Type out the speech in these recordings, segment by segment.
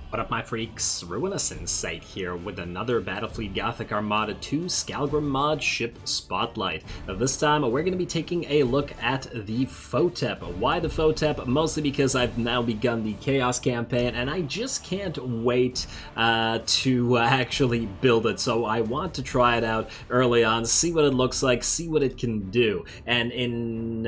What up, my freaks? Ruinous Insight here with another Battlefleet Gothic Armada 2 Skalgrim Mod ship spotlight. This time we're going to be taking a look at the PHOTEP. Why the PHOTEP? Mostly because I've now begun the Chaos campaign and I just can't wait to actually build it. So I want to try it out early on, see what it looks like, see what it can do. And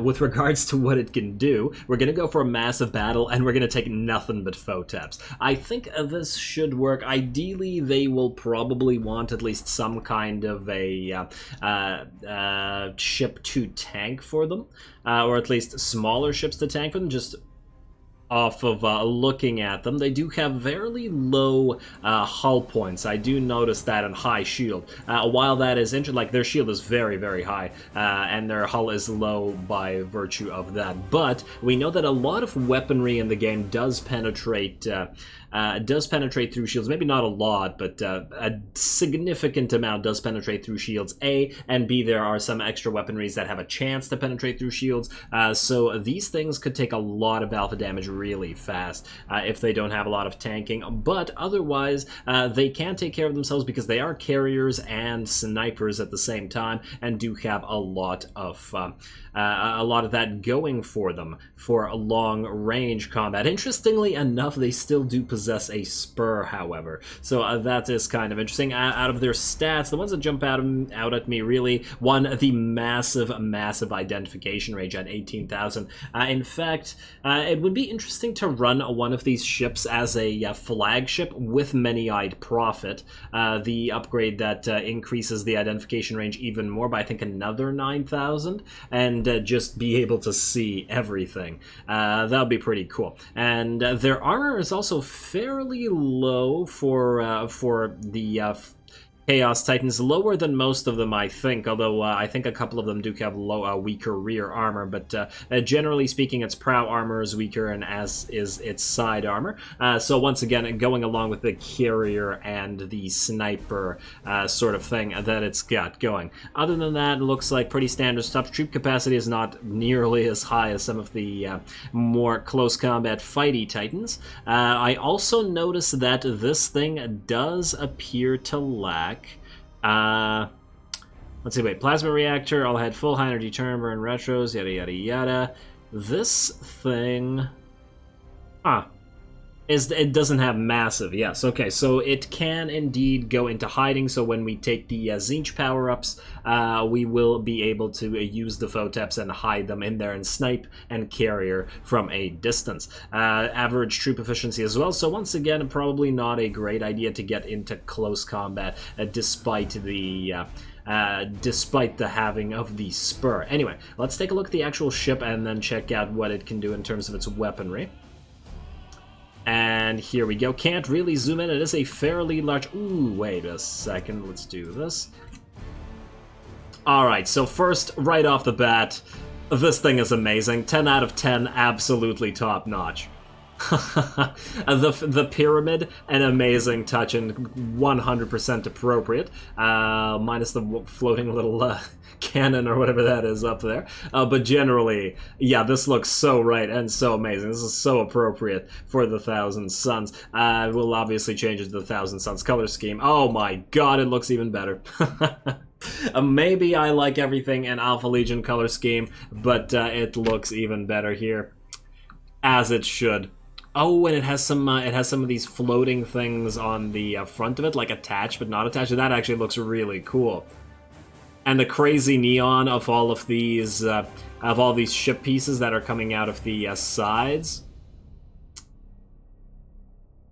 with regards to what it can do, we're going to go for a massive battle and we're going to take nothing but PHOTEPs. I think this should work. Ideally, they will probably want at least some kind of a ship to tank for them, or at least smaller ships to tank for them, just off of looking at them. They do have very low hull points. I do notice that, in high shield. While that is interesting, like their shield is very, very high, and their hull is low by virtue of that. But we know that a lot of weaponry in the game does penetrate through shields. Maybe not a lot, but a significant amount does penetrate through shields, A, and B, there are some extra weaponries that have a chance to penetrate through shields, so these things could take a lot of alpha damage really fast if they don't have a lot of tanking, but otherwise they can take care of themselves because they are carriers and snipers at the same time, and do have a lot of that going for them for a long range combat. Interestingly enough, they still do possess a spur, however, so that is kind of interesting. Out of their stats, the ones that jump out at me, really, one, the massive identification range at 18,000. In fact, it would be interesting to run one of these ships as a flagship with Many-Eyed Prophet, the upgrade that increases the identification range even more by, I think, another 9,000, and just be able to see everything. That would be pretty cool. And their armor is also fairly low for the Chaos Titans, lower than most of them, I think, although I think a couple of them do have weaker rear armor, but generally speaking, its prow armor is weaker, and as is its side armor. So once again, going along with the carrier and the sniper sort of thing that it's got going. Other than that, it looks like pretty standard stuff. Troop capacity is not nearly as high as some of the more close combat fighty Titans. I also noticed that this thing does appear to lack let's see, wait, plasma reactor, all had full high energy turn, burn retros, yada yada yada. This thing, it doesn't have massive, yes, okay, so it can indeed go into hiding, so when we take the Tzeentch power-ups, we will be able to use the PHOTEPs and hide them in there and snipe and carrier from a distance. Average troop efficiency as well, so once again, probably not a great idea to get into close combat, despite the having of the spur. Anyway, let's take a look at the actual ship and then check out what it can do in terms of its weaponry. And here we go. Can't really zoom in. It is a fairly large... Ooh, wait a second. Let's do this. Alright, so first, right off the bat, this thing is amazing. 10 out of 10, absolutely top-notch. The pyramid, an amazing touch and 100% appropriate, minus the floating little cannon or whatever that is up there, but generally, yeah, this looks so right and so amazing. This is so appropriate for the Thousand Suns. We'll obviously change it to the Thousand Suns color scheme. Oh my god, it looks even better. Maybe I like everything in Alpha Legion color scheme, but it looks even better here, as it should. Oh, and it has some of these floating things on the front of it, like attached but not attached. That actually looks really cool. And the crazy neon of all of these ship pieces that are coming out of the sides.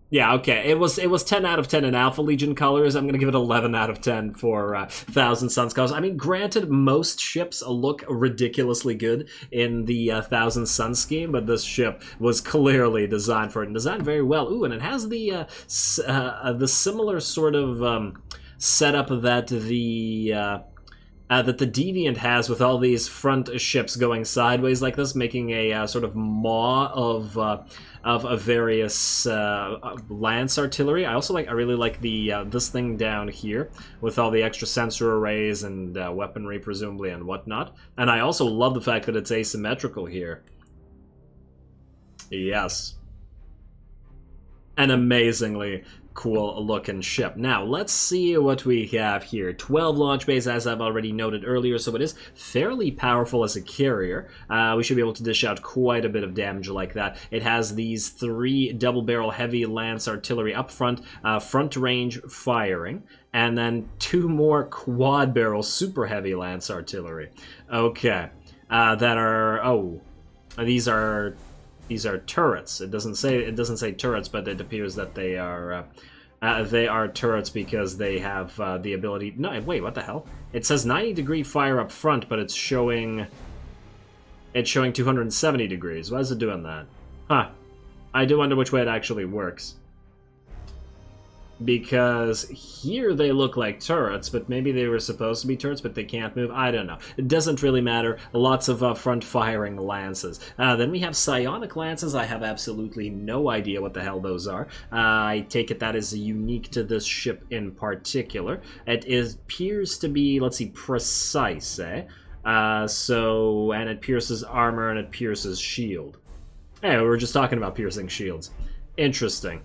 Yeah, okay. It was 10 out of 10 in Alpha Legion colors. I'm going to give it 11 out of 10 for Thousand Suns colors. I mean, granted, most ships look ridiculously good in the Thousand Suns scheme, but this ship was clearly designed for it and designed very well. Ooh, and it has the similar sort of setup that the Deviant has, with all these front ships going sideways like this, making a sort of maw of various lance artillery. I really like the this thing down here with all the extra sensor arrays and weaponry presumably and whatnot. And I also love the fact that it's asymmetrical here. Yes. An amazingly cool looking ship. Now, let's see what we have here. 12 launch bays, as I've already noted earlier, so it is fairly powerful as a carrier. We should be able to dish out quite a bit of damage like that. It has these 3 double-barrel heavy lance artillery up front, front range firing, and then 2 more quad-barrel super heavy lance artillery. Okay, that are... oh, these are turrets. It doesn't say turrets, but it appears that they are turrets because they have the ability. No, wait, what the hell? It says 90-degree fire up front, but it's showing 270 degrees. Why is it doing that? Huh. I do wonder which way it actually works. Because here they look like turrets, but maybe they were supposed to be turrets, but they can't move. I don't know. It doesn't really matter. Lots of front-firing lances. Then we have psionic lances. I have absolutely no idea what the hell those are. I take it that is unique to this ship in particular. It appears to be, let's see, precise, eh? And it pierces armor and it pierces shield. Hey, we were just talking about piercing shields. Interesting.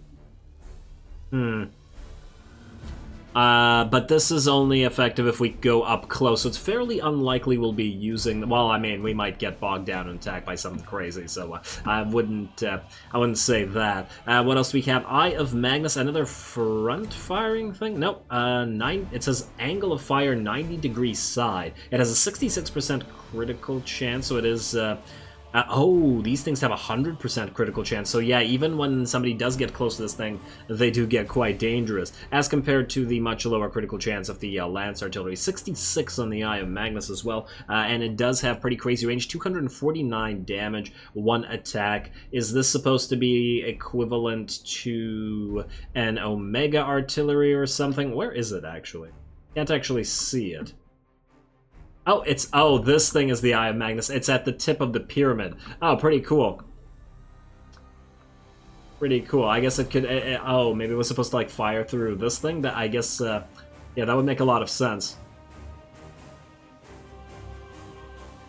But this is only effective if we go up close, so it's fairly unlikely we'll be using... Well, I mean, we might get bogged down and attacked by something crazy, so I wouldn't say that. What else do we have? Eye of Magnus, another front-firing thing? Nope. It says angle of fire 90-degree side. It has a 66% critical chance, so it is... oh, these things have a 100% critical chance. So yeah, even when somebody does get close to this thing, they do get quite dangerous. As compared to the much lower critical chance of the Lance Artillery. 66 on the Eye of Magnus as well. And it does have pretty crazy range. 249 damage, 1 attack. Is this supposed to be equivalent to an Omega Artillery or something? Where is it, actually? Can't actually see it. Oh, this thing is the Eye of Magnus. It's at the tip of the pyramid. Oh, pretty cool. Pretty cool. I guess it could... oh, maybe it was supposed to, like, fire through this thing? That I guess, yeah, that would make a lot of sense.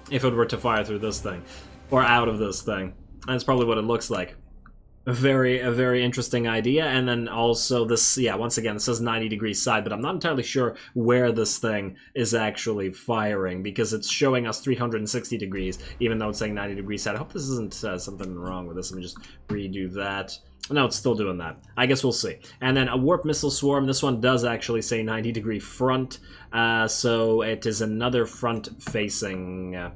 If it were to fire through this thing. Or out of this thing. That's probably what it looks like. A very interesting idea. And then also this, yeah, once again, it says 90-degree side, but I'm not entirely sure where this thing is actually firing, because it's showing us 360 degrees, even though it's saying 90-degree side. I hope this isn't something wrong with this. Let me just redo that. No, it's still doing that. I guess we'll see. And then a Warp Missile Swarm. This one does actually say 90-degree front, so it is another front-facing...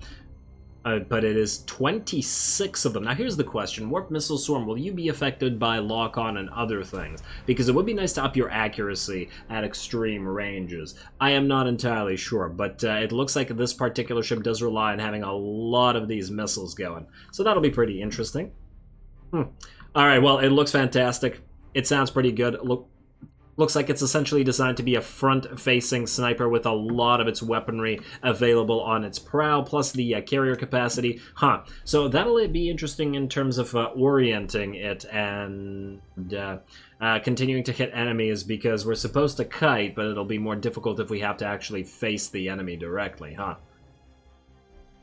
but it is 26 of them. Now here's the question. Warp Missile Swarm, will you be affected by lock-on and other things? Because it would be nice to up your accuracy at extreme ranges. I am not entirely sure, but it looks like this particular ship does rely on having a lot of these missiles going. So that'll be pretty interesting. Alright, well, it looks fantastic. It sounds pretty good. Looks like it's essentially designed to be a front-facing sniper with a lot of its weaponry available on its prow, plus the carrier capacity. So that'll be interesting in terms of orienting it and continuing to hit enemies, because we're supposed to kite, but it'll be more difficult if we have to actually face the enemy directly,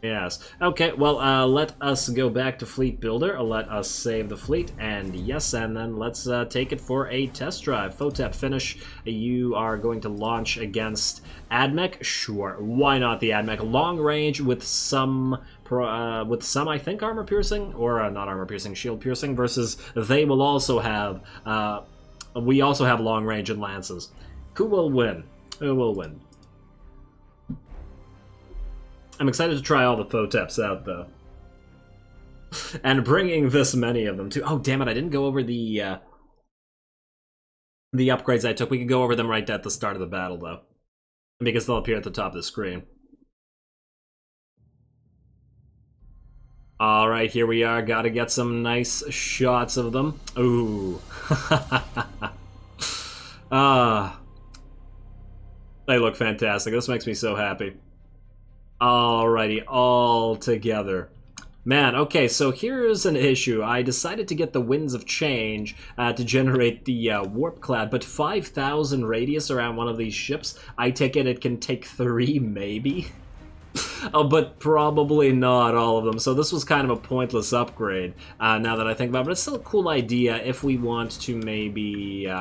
Yes. Okay, well, let us go back to Fleet Builder. Let us save the fleet, and yes, and then let's take it for a test drive. PHOTEP finish. You are going to launch against AdMech. Sure, why not the AdMech? Long range with some, I think, armor piercing, or not armor piercing, shield piercing. Versus they will also have. We also have long range and lances. Who will win? Who will win? I'm excited to try all the PHOTEPs out, though. And bringing this many of them, too. Oh, damn it, I didn't go over the upgrades I took. We could go over them right at the start of the battle, though. Because they'll appear at the top of the screen. Alright, here we are. Gotta get some nice shots of them. Ooh. They look fantastic. This makes me so happy. Alrighty, all together. Man, okay, so here's an issue. I decided to get the Winds of Change to generate the Warp Cloud, but 5,000 radius around one of these ships, I take it can take 3, maybe? but probably not all of them. So this was kind of a pointless upgrade, now that I think about it. But it's still a cool idea if we want to maybe...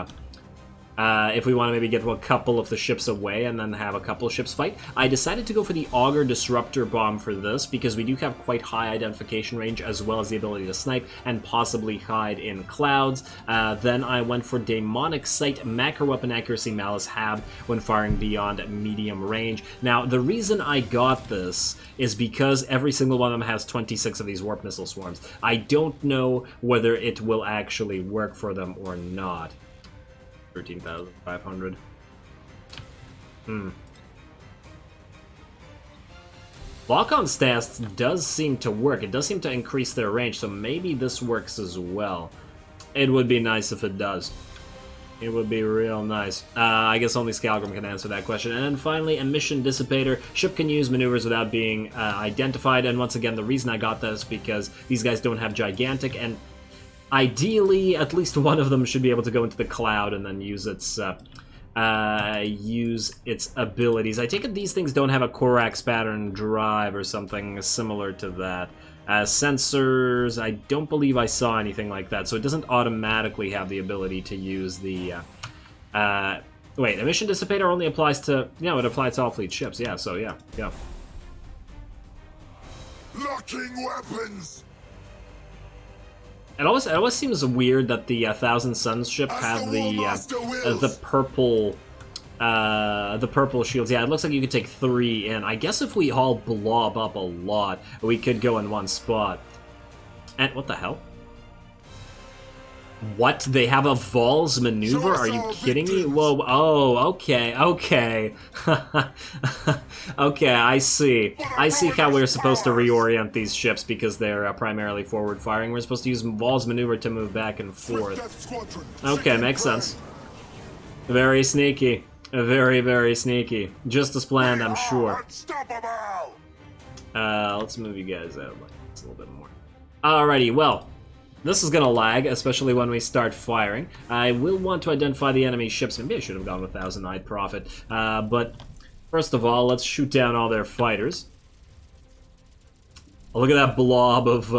get a couple of the ships away and then have a couple of ships fight. I decided to go for the Augur Disruptor Bomb for this, because we do have quite high identification range, as well as the ability to snipe and possibly hide in clouds. Then I went for Demonic Sight, Macro Weapon Accuracy, Malice Hab when firing beyond medium range. Now, the reason I got this is because every single one of them has 26 of these Warp Missile Swarms. I don't know whether it will actually work for them or not. 13,500. Lock-on stats does seem to work. It does seem to increase their range, so maybe this works as well. It would be nice if it does. It would be real nice. I guess only Skalgrim can answer that question. And then finally, Emission Dissipator. Ship can use maneuvers without being identified, and once again, the reason I got this is because these guys don't have Gigantic, and ideally, at least one of them should be able to go into the cloud and then use its abilities. I take it these things don't have a Korax pattern drive or something similar to that. Sensors, I don't believe I saw anything like that, so it doesn't automatically have the ability to use the... wait, Emission Dissipator only applies to... Yeah, it applies to all fleet ships, yeah, so yeah. Locking weapons! It always seems weird that the Thousand Suns ship have the purple shields. Yeah, it looks like you could take 3 in. I guess if we all blob up a lot, we could go in one spot. And what the hell? What? They have a Vol's maneuver? Are you kidding me? Whoa, oh, okay. Okay, I see. I see how we're supposed to reorient these ships because they're primarily forward-firing. We're supposed to use Vol's maneuver to move back and forth. Okay, makes sense. Very sneaky. Very, very sneaky. Just as planned, I'm sure. Let's move you guys out a little bit more. Alrighty, well... This is gonna lag, especially when we start firing. I will want to identify the enemy ships. Maybe I should have gone with Thousand-Eyed Prophet. But first of all, let's shoot down all their fighters. Oh, look at that blob of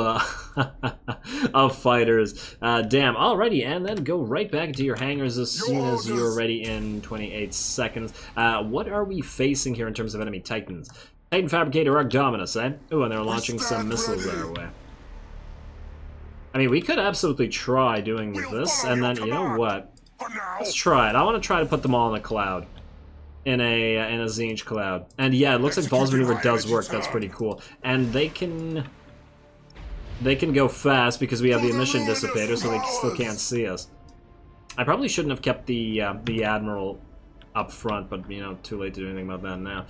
of fighters. Damn, alrighty, and then go right back into your hangars as soon as you're ready in 28 seconds. What are we facing here in terms of enemy Titans? Titan Fabricator Arc Dominus, eh? Ooh, and they're launching some missiles our way. I mean, we could absolutely try doing this, and then, you know what? Let's try it. I want to try to put them all in a cloud. In a Zinj cloud. And yeah, it looks like Vol's maneuver does work. That's pretty cool. And they can go fast because we have the Emission Dissipator, so they still can't see us. I probably shouldn't have kept the Admiral up front, but, you know, too late to do anything about that now.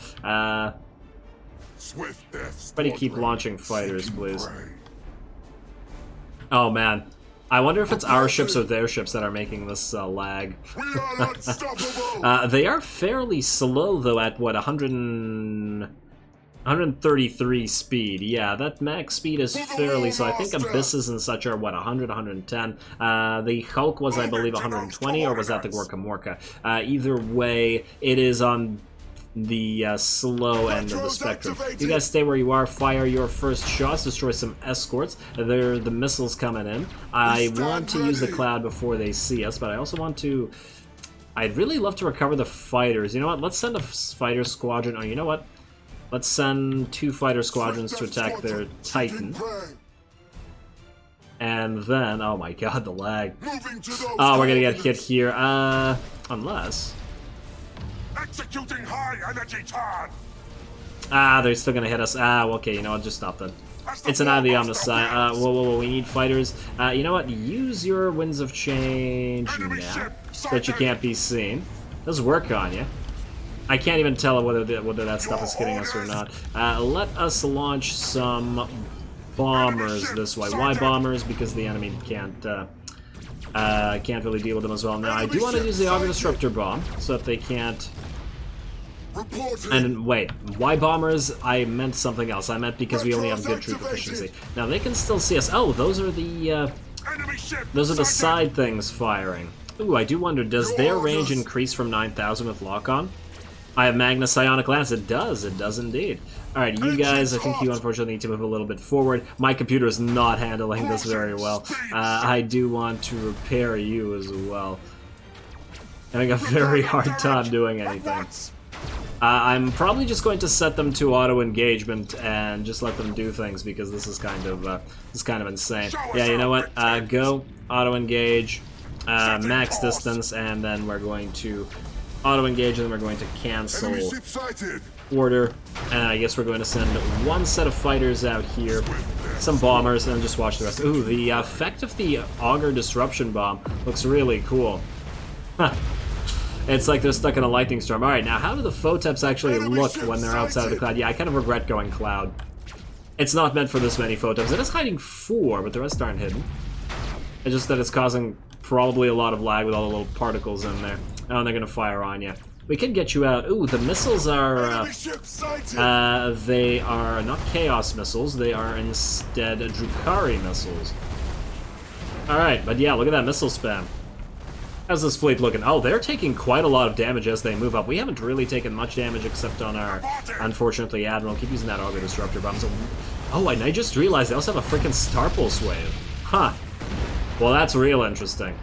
Everybody keep launching fighters, please. Oh man, I wonder if it's our ships or their ships that are making this lag. They are fairly slow though at what, 133 speed. Yeah, that max speed is fairly slow. I think Abysses and such are what, 100, 110. The Hulk was, I believe, 120, or was that the Gorkamorka? Either way, it is on the slow end of the spectrum. You guys stay where you are, fire your first shots, destroy some escorts. There are the missiles coming in. I want to use the cloud before they see us, but I also want to... I'd really love to recover the fighters. You know what? Let's send a fighter squadron. Oh, you know what? Let's send 2 fighter squadrons to attack their Titan. And then... Oh my god, the lag. Oh, we're gonna get hit here. Unless... Executing high energy charge. They're still gonna hit us. Okay, you know what? Just stop them. It's an eye of the Omnicide. Whoa, we need fighters. You know what? Use your Winds of Change now, so that you can't be seen. Does work on you. I can't even tell whether that stuff is hitting us or not. Let us launch some bombers this way. Why bombers? Because the enemy can't really deal with them as well. Now, I do want to use the Augur Disruptor Bomb, so that they can't... And wait, why bombers? I meant something else. I meant because we only have good troop efficiency. Now, they can still see us. Oh, those are the side things firing. Ooh, I do wonder, does their range increase from 9,000 with lock-on? I have Magnus Psionic Lance. It does indeed. Alright, you guys, I think you unfortunately need to move a little bit forward. My computer is not handling this very well. I do want to repair you as well. Having a very hard time doing anything. I'm probably just going to set them to auto-engagement and just let them do things because this is kind of insane. Yeah, you know what? Go, auto-engage, max distance, and then we're going to auto-engage, and then we're going to cancel order, and I guess we're going to send one set of fighters out here, some bombers, and then just watch the rest. Ooh, the effect of the Augur Disruption Bomb looks really cool. It's like they're stuck in a lightning storm. Alright, now how do the PHOTEPs actually look when they're outside of the cloud? Yeah, I kind of regret going cloud. It's not meant for this many PHOTEPs. It is hiding 4, but the rest aren't hidden. It's just that it's causing probably a lot of lag with all the little particles in there. Oh, and they're gonna fire on you. We can get you out. Ooh, the missiles are, they are not Chaos missiles, they are instead Drukhari missiles. Alright, but yeah, look at that missile spam. How's this fleet looking? Oh, they're taking quite a lot of damage as they move up. We haven't really taken much damage except on our, unfortunately, Admiral. Keep using that Augur Disruptor Bomb. So, oh, and I just realized they also have a freaking Star Pulse Wave. Huh. Well, that's real interesting.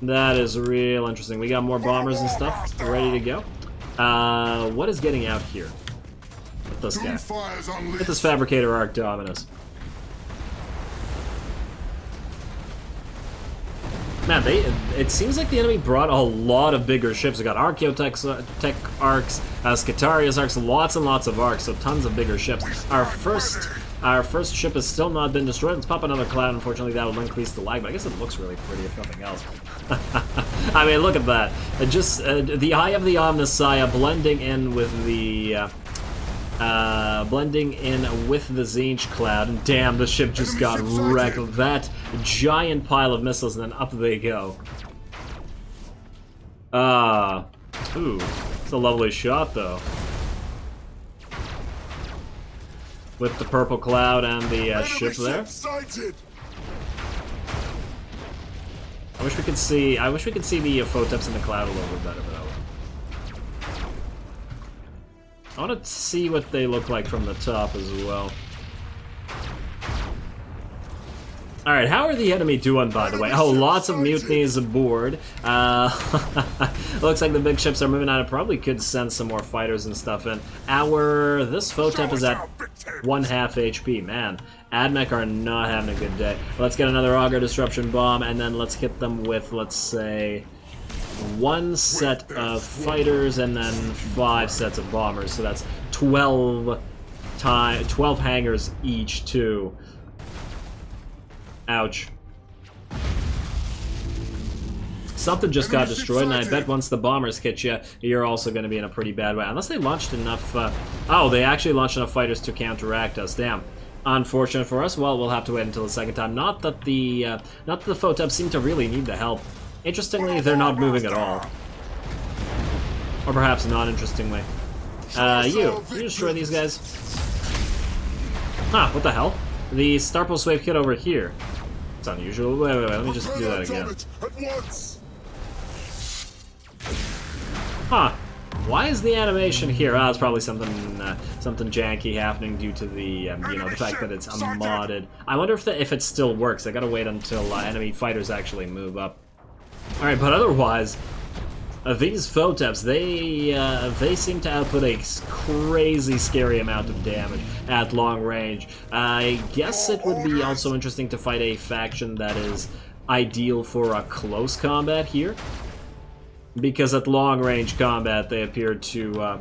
That is real interesting. We got more bombers and stuff ready to go. What is getting out here? Get this guy. Get this Fabricator Arc Dominus. Man, it seems like the enemy brought a lot of bigger ships. We got Archaeotech arcs, Skitarius arcs, lots and lots of arcs, so tons of bigger ships. Our first ship has still not been destroyed. Let's pop another cloud. Unfortunately, that will increase the lag, but I guess it looks really pretty, if nothing else. I mean, look at that. Just the Eye of the Omnissiah blending in with the Zinch cloud, and damn, the ship just got wrecked. That giant pile of missiles, and then up they go. Ooh, it's a lovely shot, though. With the purple cloud and the ship there. I wish we could see the PHOTEPs in the cloud a little bit better, but I want to see what they look like from the top as well. Alright, how are the enemy doing, by the way? Oh, lots of mutinies aboard. Looks like the big ships are moving out. I probably could send some more fighters and stuff in. This PHOTEP is at 1/2 HP. Man, AdMech are not having a good day. Let's get another Augur Disruption Bomb, and then let's hit them with, let's say, 1 set of fighters and then 5 sets of bombers. So that's 12 hangars each, too. Ouch. Something just got destroyed, and I bet once the bombers hit you, you're also going to be in a pretty bad way. Unless they launched enough... oh, they actually launched enough fighters to counteract us. Damn. Unfortunate for us. Well, we'll have to wait until the second time. Not that the PHOTEPs seem to really need the help. Interestingly, they're not moving at all. Or perhaps not interestingly. You destroy these guys? Huh, what the hell? The Star Pulse Wave hit over here. It's unusual. Wait, let me just do that again. Huh. Why is the animation here? Oh, it's probably something janky happening due to the, the fact that it's modded. I wonder if it still works. I gotta wait until enemy fighters actually move up. Alright, but otherwise, these PHOTEPs, they seem to output a crazy scary amount of damage at long range. I guess it would be also interesting to fight a faction that is ideal for a close combat here. Because at long range combat, they appear to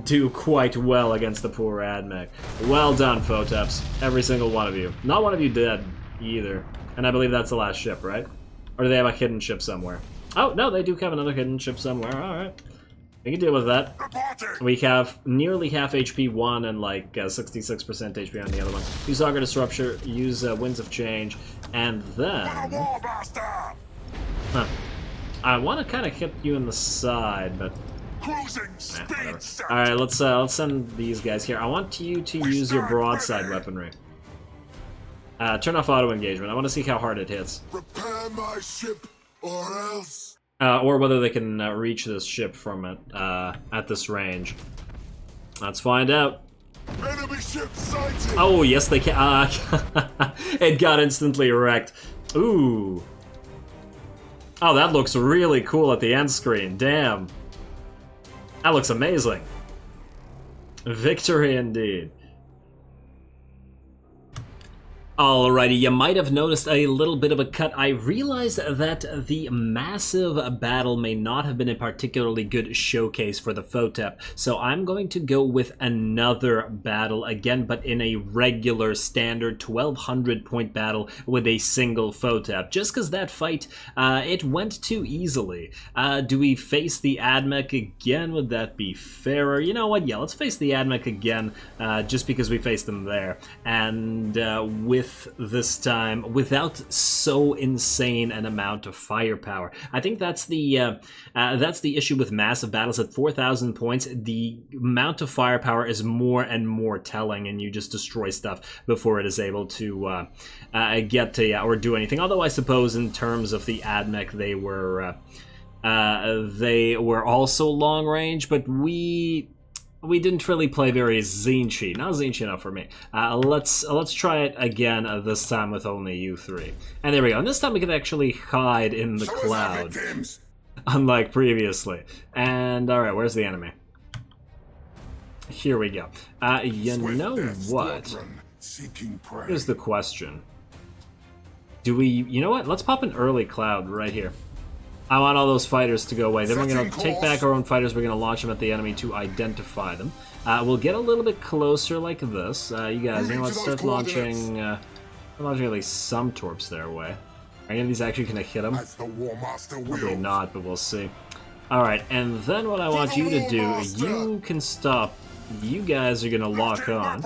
do quite well against the poor AdMech. Well done, PHOTEPs. Every single one of you. Not one of you dead, either. And I believe that's the last ship, right? Or do they have a hidden ship somewhere? Oh, no, they do have another hidden ship somewhere. Alright. We can deal with that. We have nearly half HP one and like 66% HP on the other one. Use Augur Disruptor, use Winds of Change, and then... Huh. I want to kind of hit you in the side, but... Alright, let's send these guys here. I want you to use your broadside weaponry. Turn off auto engagement. I want to see how hard it hits. Repair my ship, or else. Or whether they can reach this ship from it at this range. Let's find out. Enemy ship sighted! Oh, yes, they can. It got instantly wrecked. Ooh. Oh, that looks really cool at the end screen. Damn. That looks amazing. Victory indeed. Alrighty, you might have noticed a little bit of a cut. I realized that the massive battle may not have been a particularly good showcase for the PHOTEP, so I'm going to go with another battle again, but in a regular standard 1200 point battle with a single PHOTEP, just because that fight, it went too easily. Do we face the AdMech again? Would that be fairer? You know what, yeah, let's face the AdMech again, just because we faced them there, and with this time without so insane an amount of firepower. I think that's the issue with massive battles. At 4,000 points, the amount of firepower is more and more telling, and you just destroy stuff before it is able to get to or do anything. Although I suppose in terms of the AdMech, they were also long range, but we didn't really play very Zinchi. Not Zinchi enough for me. Let's try it again this time with only you three. And there we go. And this time we can actually hide in the cloud, unlike previously. And alright, where's the enemy? Here we go. You know what? Here's the question. Do we... You know what? Let's pop an early cloud right here. I want all those fighters to go away. Then we're going to take back our own fighters. We're going to launch them at the enemy to identify them. We'll get a little bit closer like this. You guys, you know what? Start launching at least some torps their way. Are any of these actually going to hit them? Probably not, but we'll see. Alright, and then what I want you to do, you can stop. You guys are going to lock on.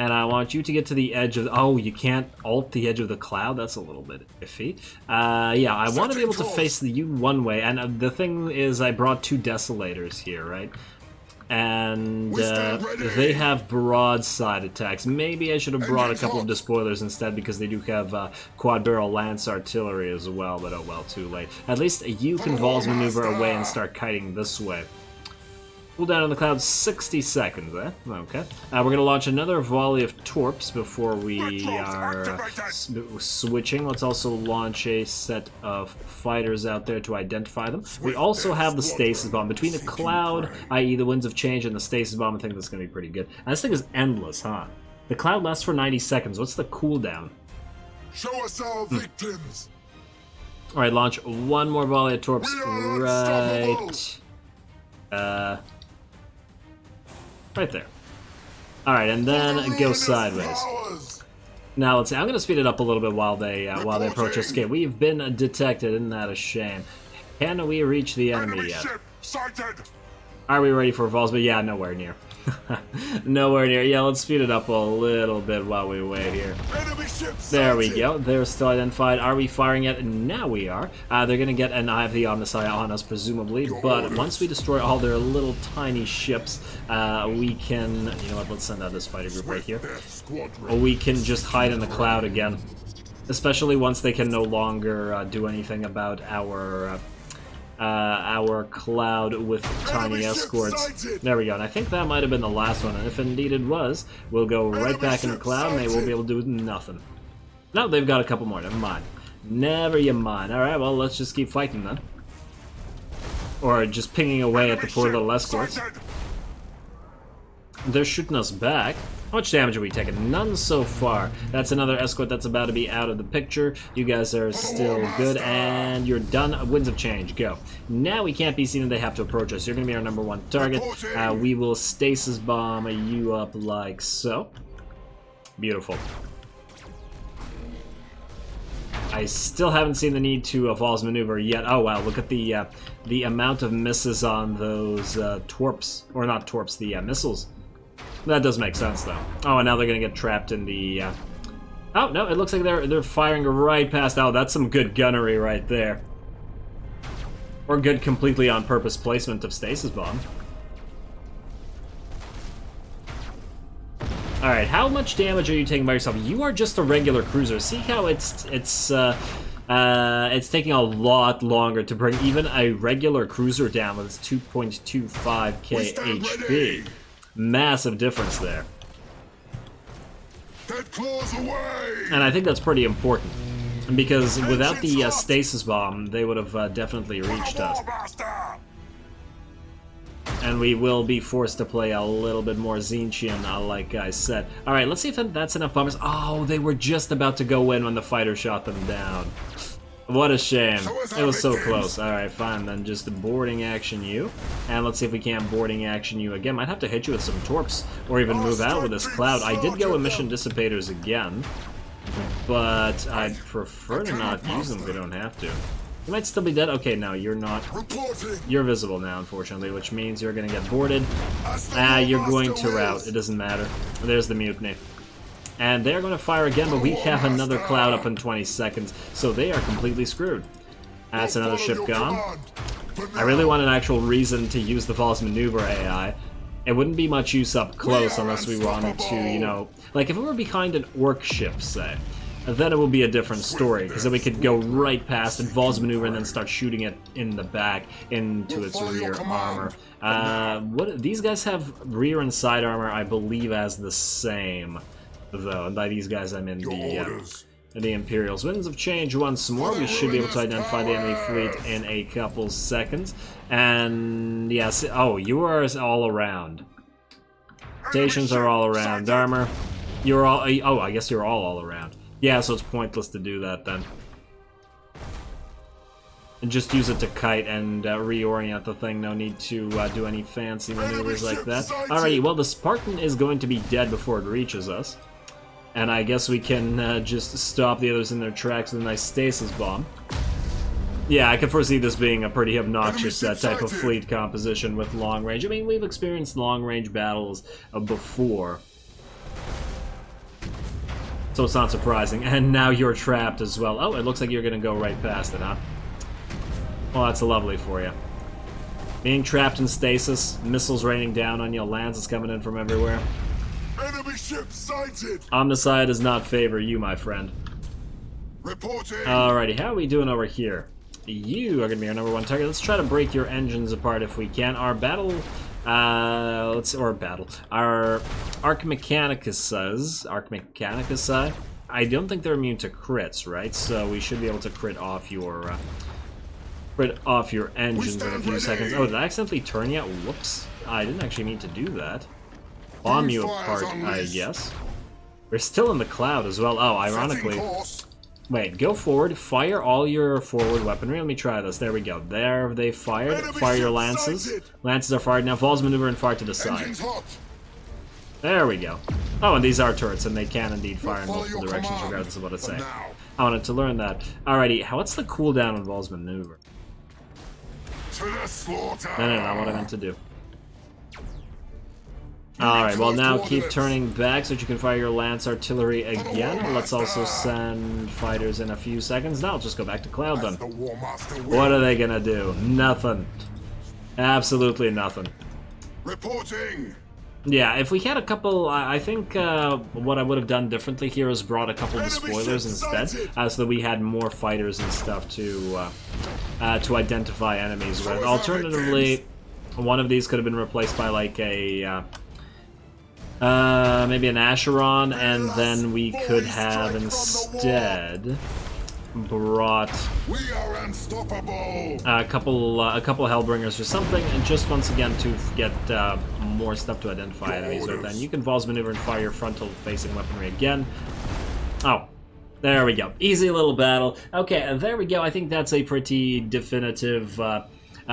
And I want you to get to the edge of... Oh, you can't alt the edge of the cloud? That's a little bit iffy. Yeah, I want to be able to face you one way. And the thing is, I brought 2 Desolators here, right? And they have broadside attacks. Maybe I should have brought a couple of Despoilers instead, because they do have quad-barrel lance artillery as well. But oh well, too late. At least you can Vols maneuver away and start kiting this way. Cool down on the cloud, 60 seconds, eh? Okay. We're going to launch another volley of torps before we are switching. Let's also launch a set of fighters out there to identify them. We also have the stasis bomb. Between the cloud, i.e. the winds of change, and the stasis bomb, I think that's going to be pretty good. And this thing is endless, huh? The cloud lasts for 90 seconds. What's the cooldown? Show us our victims. Alright, launch one more volley of torps right... right there. Alright, and then go sideways. Now let's see, I'm gonna speed it up a little bit while they approach us. Okay, we've been detected, isn't that a shame? Can we reach the enemy yet? Are we ready for Vols? But yeah, nowhere near. Nowhere near. Yeah, let's speed it up a little bit while we wait here. There we go. They're still identified. Are we firing yet? Now we are. They're going to get an Eye of the Omnissiah on us, presumably. But once we destroy all their little tiny ships, we can... You know what? Let's send out this fighter group right here. We can just hide in the cloud again. Especially once they can no longer do anything about our cloud with tiny escorts. There we go, and I think that might have been the last one, and if indeed it was, we'll go right back in the cloud, and they will be able to do nothing. No, they've got a couple more, never mind. Never you mind. Alright, well, let's just keep fighting then. Or just pinging away at the poor little escorts. They're shooting us back. How much damage are we taking? None so far. That's another escort that's about to be out of the picture. You guys are still good, and you're done. Winds of change, go. Now we can't be seen and they have to approach us. You're going to be our #1 target. We will stasis bomb you up like so. Beautiful. I still haven't seen the need to Vols maneuver yet. Oh wow, look at the amount of misses on those torps. Or not torps, the missiles. That does make sense, though. Oh, and now they're gonna get trapped in the... Oh, no, it looks like they're firing right past... Oh, that's some good gunnery right there. Or good completely on-purpose placement of stasis bomb. Alright, how much damage are you taking by yourself? You are just a regular cruiser. See how it's It's taking a lot longer to bring even a regular cruiser down with its 2.25k HP. Massive difference there. Dead claws away! And I think that's pretty important. Because without the stasis bomb, they would have definitely reached us. And we will be forced to play a little bit more Zinchian, like I said. Alright, let's see if that's enough bombers. Oh, they were just about to go in when the fighter shot them down. What a shame. It was so close. Alright, fine, then just boarding action you. And let's see if we can't boarding action you again. Might have to hit you with some torps, or even move out with this cloud. I did go emission dissipators again, but I'd prefer to not use them if we don't have to. You might still be dead. Okay, no, you're not. You're visible now, unfortunately, which means you're going to get boarded. You're going to rout. It doesn't matter. There's the mutiny. And they're going to fire again, but we have another cloud up in 20 seconds, so they are completely screwed. That's another ship gone. I really want an actual reason to use the false maneuver AI. It wouldn't be much use up close unless we wanted to, you know... Like, if we were behind an orc ship, say, then it would be a different story, because then we could go right past it, Vols maneuver, and then start shooting it in the back into its rear armor. These guys have rear and side armor, I believe, as the same, though. And by these guys, I mean the Imperials. Winds of change once more. We should be able to identify the enemy fleet in a couple seconds. And yes, oh, you are all around. Stations are all around. Armor, you're all. Oh, I guess you're all around. Yeah, so it's pointless to do that then. And just use it to kite and reorient the thing. No need to do any fancy maneuvers like that. Alrighty, well, the Spartan is going to be dead before it reaches us. And I guess we can just stop the others in their tracks with a nice stasis bomb. Yeah, I can foresee this being a pretty obnoxious type of fleet composition with long range. I mean, we've experienced long range battles before. So it's not surprising. And now you're trapped as well. Oh, it looks like you're going to go right past it, huh? Well, that's lovely for you. Being trapped in stasis, missiles raining down on you, lances coming in from everywhere. Enemy ship sighted! Omnicide does not favor you, my friend. Reporting! Alrighty, how are we doing over here? You are going to be our #1 target. Let's try to break your engines apart if we can. Our battle... Our Arc Mechanicus, I don't think they're immune to crits, right? So we should be able to crit off your engines in a few seconds. Oh, did I accidentally turn you? Whoops. I didn't actually mean to do that. Bomb you apart, I guess. We're still in the cloud as well. Oh, ironically. Wait, go forward, fire all your forward weaponry. Let me try this. There we go. There they fired. Fire your lances. Lances are fired now. Vols maneuver and fire to the side. There we go. Oh, and these are turrets, and they can indeed fire in multiple directions regardless of what it's saying. I wanted to learn that. Alrighty, what's the cooldown on Vols maneuver? No, not what I meant to do. Alright, well now keep turning back so that you can fire your lance artillery again. Let's also send fighters in a few seconds. Now I'll just go back to Cloud then. What are they gonna do? Nothing. Absolutely nothing. Reporting! Yeah, if we had a couple, I think what I would have done differently here is brought a couple of spoilers instead, so that we had more fighters and stuff to identify enemies with. Alternatively, one of these could have been replaced by like a maybe an Acheron, and then we could have instead brought a couple Hellbringers or something, and just once again to get more stuff to identify enemies with. And you can Vols maneuver and fire your frontal-facing weaponry again. Oh, there we go. Easy little battle. Okay, there we go. I think that's a pretty definitive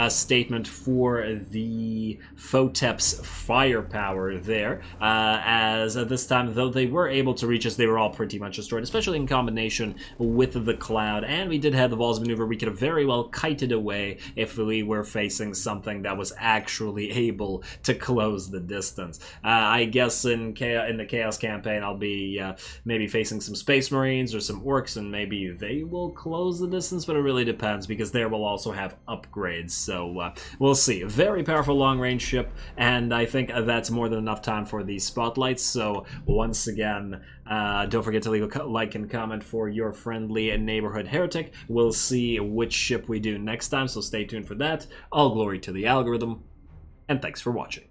statement for the PHOTEP's firepower there, as at this time, though they were able to reach us, they were all pretty much destroyed, especially in combination with the cloud. And we did have the Vols maneuver. We could have very well kited away if we were facing something that was actually able to close the distance. I guess in the Chaos campaign, I'll be maybe facing some Space Marines or some Orcs, and maybe they will close the distance, but it really depends, because there will also have upgrades. So we'll see. Very powerful long-range ship, and I think that's more than enough time for these spotlights. So once again, don't forget to leave a like and comment for your friendly neighborhood heretic. We'll see which ship we do next time, so stay tuned for that. All glory to the algorithm, and thanks for watching.